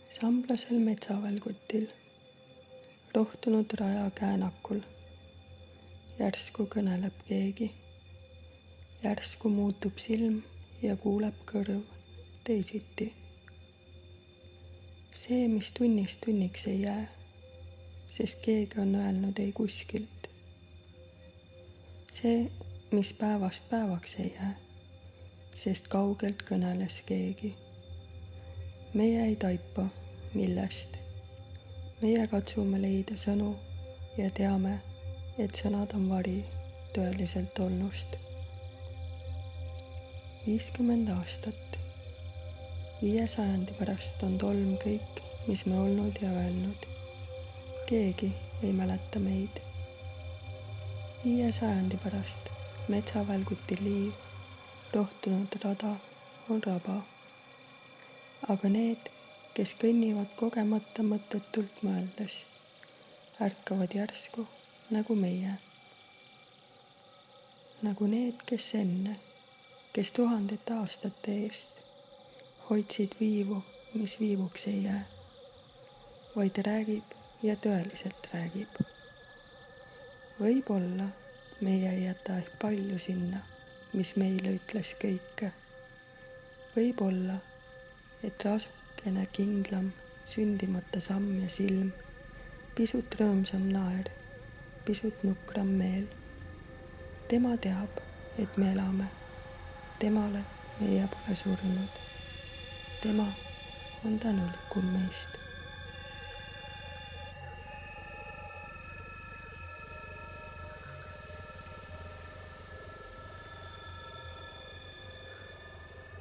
Samblasel metsavälgutil, rohtunud raja käänakul. Järsku kõneleb keegi. Järsku muutub silm ja kuuleb kõrv teisiti. See, mis tunnist tunniks ei jää, sest keegi on öelnud ei kuskilt. See, mis päevast päevaks ei jää, sest kaugelt kõneles keegi. Meie ei taipa, millest. Meie katsume leida sõnu ja teame, et sõnad on vari tõeliselt olnust. 50 aastat. 5 sajandi pärast on tolm kõik, mis me olnud ja öelnud. Keegi ei mäleta meid. 5 sajandi pärast metsavälguti liiv, rohtunud rada on raba. Aga need, kes kõnnivad kogemata mõttetult mõeldes, ärkavad järsku nagu meie. Nagu need, kes enne, kes tuhandete aastate eest hoidsid viivu, mis viivuks ei jää, vaid räägib ja tõeliselt räägib. Võib-olla meie ei jäta ehk palju sinna, mis meile ütles kõike. Võib-olla, et rasukene kindlam, sündimata samm ja silm, pisut rõõmsam naer, pisut nukram meel. Tema teab, et me elame. Temale meie pole surnud. Tema on tänulikum meist.